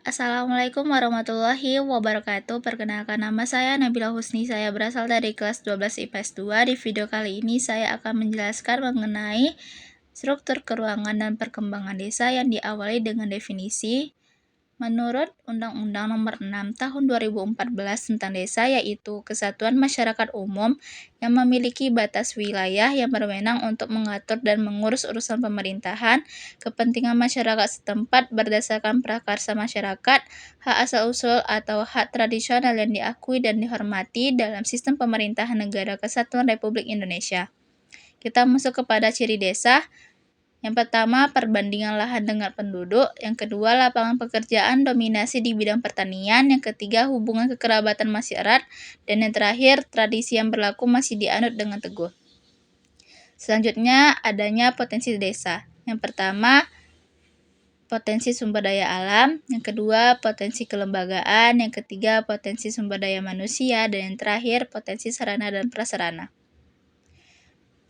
Assalamualaikum warahmatullahi wabarakatuh. Perkenalkan, nama saya Nabila Husni. Saya berasal dari kelas 12 IPS 2. Di video kali ini saya akan menjelaskan mengenai struktur keuangan dan perkembangan desa yang diawali dengan definisi. Menurut Undang-Undang Nomor 6 Tahun 2014 tentang Desa, yaitu kesatuan masyarakat umum yang memiliki batas wilayah yang berwenang untuk mengatur dan mengurus urusan pemerintahan, kepentingan masyarakat setempat berdasarkan prakarsa masyarakat, hak asal-usul atau hak tradisional yang diakui dan dihormati dalam sistem pemerintahan Negara Kesatuan Republik Indonesia. Kita masuk kepada ciri desa. Yang pertama, perbandingan lahan dengan penduduk. Yang kedua, lapangan pekerjaan dominasi di bidang pertanian. Yang ketiga, hubungan kekerabatan masih erat. Dan yang terakhir, tradisi yang berlaku masih dianut dengan teguh. Selanjutnya, adanya potensi desa. Yang pertama, potensi sumber daya alam. Yang kedua, potensi kelembagaan. Yang ketiga, potensi sumber daya manusia. Dan yang terakhir, potensi sarana dan prasarana.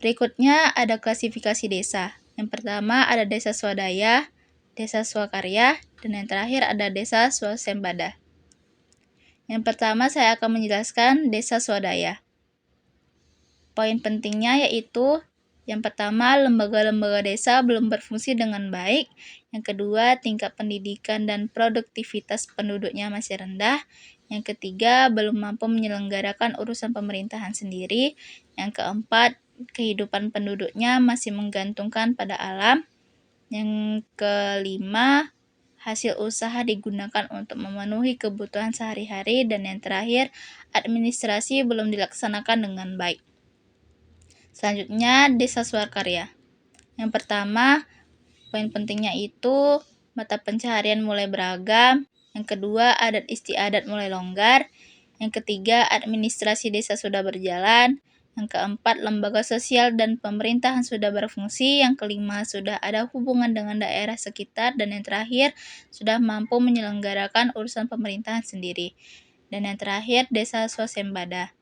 Berikutnya ada klasifikasi desa. Yang pertama ada desa swadaya, desa swakarya, dan yang terakhir ada desa swasembada. Yang pertama saya akan menjelaskan desa swadaya. Poin pentingnya yaitu yang pertama, lembaga-lembaga desa belum berfungsi dengan baik. Yang kedua, tingkat pendidikan dan produktivitas penduduknya masih rendah. Yang ketiga, belum mampu menyelenggarakan urusan pemerintahan sendiri. Yang keempat, kehidupan penduduknya masih menggantungkan pada alam. Yang kelima, hasil usaha digunakan untuk memenuhi kebutuhan sehari-hari. Dan yang terakhir, administrasi belum dilaksanakan dengan baik. Selanjutnya, desa swakarya. Yang pertama, poin pentingnya itu mata pencaharian mulai beragam. Yang kedua, adat istiadat mulai longgar. Yang ketiga, administrasi desa sudah berjalan. Yang keempat, lembaga sosial dan pemerintahan sudah berfungsi. Yang kelima, sudah ada hubungan dengan daerah sekitar. Dan yang terakhir, sudah mampu menyelenggarakan urusan pemerintahan sendiri. Dan yang terakhir, desa swasembada.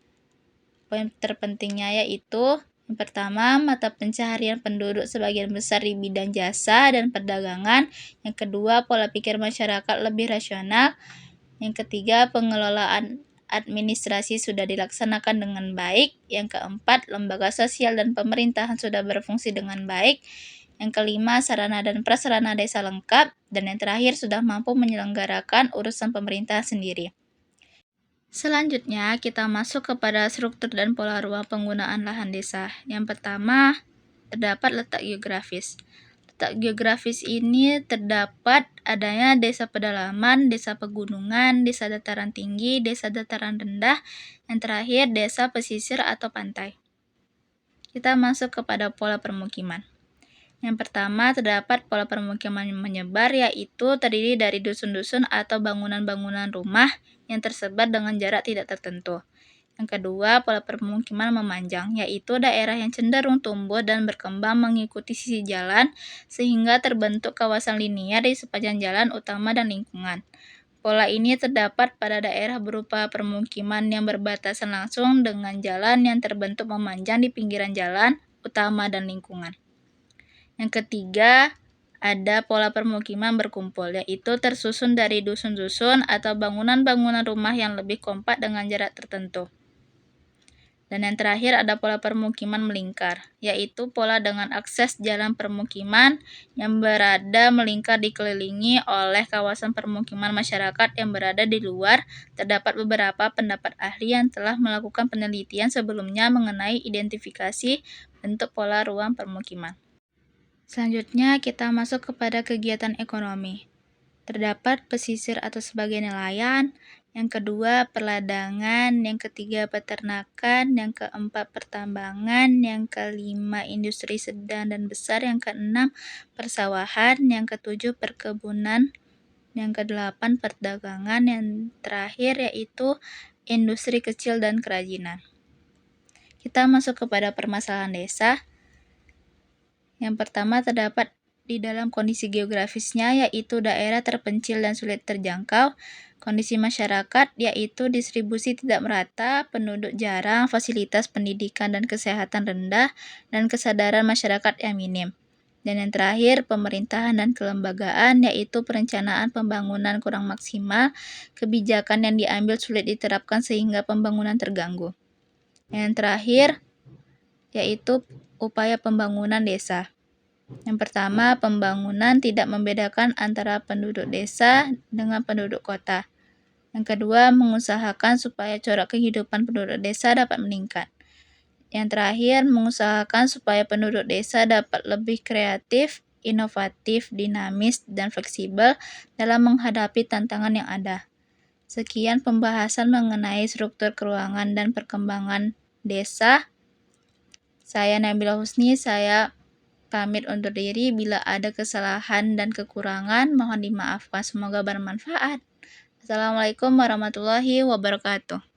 Poin terpentingnya yaitu yang pertama, mata pencaharian penduduk sebagian besar di bidang jasa dan perdagangan. Yang kedua, pola pikir masyarakat lebih rasional. Yang ketiga, pengelolaan administrasi sudah dilaksanakan dengan baik. Yang keempat, lembaga sosial dan pemerintahan sudah berfungsi dengan baik. Yang kelima, sarana dan prasarana desa lengkap. Dan yang terakhir, sudah mampu menyelenggarakan urusan pemerintahan sendiri. Selanjutnya, kita masuk kepada struktur dan pola ruang penggunaan lahan desa. Yang pertama, terdapat letak geografis. Letak geografis ini terdapat adanya desa pedalaman, desa pegunungan, desa dataran tinggi, desa dataran rendah, yang terakhir desa pesisir atau pantai. Kita masuk kepada pola permukiman. Yang pertama, terdapat pola permukiman menyebar, yaitu terdiri dari dusun-dusun atau bangunan-bangunan rumah yang tersebar dengan jarak tidak tertentu. Yang kedua, pola permukiman memanjang, yaitu daerah yang cenderung tumbuh dan berkembang mengikuti sisi jalan, sehingga terbentuk kawasan linier di sepanjang jalan utama dan lingkungan. Pola ini terdapat pada daerah berupa permukiman yang berbatasan langsung dengan jalan yang terbentuk memanjang di pinggiran jalan utama dan lingkungan. Yang ketiga, ada pola permukiman berkumpul, yaitu tersusun dari dusun-dusun atau bangunan-bangunan rumah yang lebih kompak dengan jarak tertentu. Dan yang terakhir ada pola permukiman melingkar, yaitu pola dengan akses jalan permukiman yang berada melingkar dikelilingi oleh kawasan permukiman masyarakat yang berada di luar. Terdapat beberapa pendapat ahli yang telah melakukan penelitian sebelumnya mengenai identifikasi bentuk pola ruang permukiman. Selanjutnya, kita masuk kepada kegiatan ekonomi. Terdapat pesisir atau sebagai nelayan, yang kedua perladangan, yang ketiga peternakan, yang keempat pertambangan, yang kelima industri sedang dan besar, yang keenam persawahan, yang ketujuh perkebunan, yang kedelapan perdagangan, yang terakhir yaitu industri kecil dan kerajinan. Kita masuk kepada permasalahan desa. Yang pertama terdapat di dalam kondisi geografisnya, yaitu daerah terpencil dan sulit terjangkau. Kondisi masyarakat, yaitu distribusi tidak merata, penduduk jarang, fasilitas pendidikan dan kesehatan rendah, dan kesadaran masyarakat yang minim. Dan yang terakhir, pemerintahan dan kelembagaan, yaitu perencanaan pembangunan kurang maksimal, kebijakan yang diambil sulit diterapkan sehingga pembangunan terganggu. Yang terakhir, yaitu upaya pembangunan desa. Yang pertama, pembangunan tidak membedakan antara penduduk desa dengan penduduk kota. Yang kedua, mengusahakan supaya corak kehidupan penduduk desa dapat meningkat. Yang terakhir, mengusahakan supaya penduduk desa dapat lebih kreatif, inovatif, dinamis, dan fleksibel dalam menghadapi tantangan yang ada. Sekian pembahasan mengenai struktur keuangan dan perkembangan desa. Saya Nabila Husni, saya pamit undur diri. Bila ada kesalahan dan kekurangan, mohon dimaafkan. Semoga bermanfaat. Assalamualaikum warahmatullahi wabarakatuh.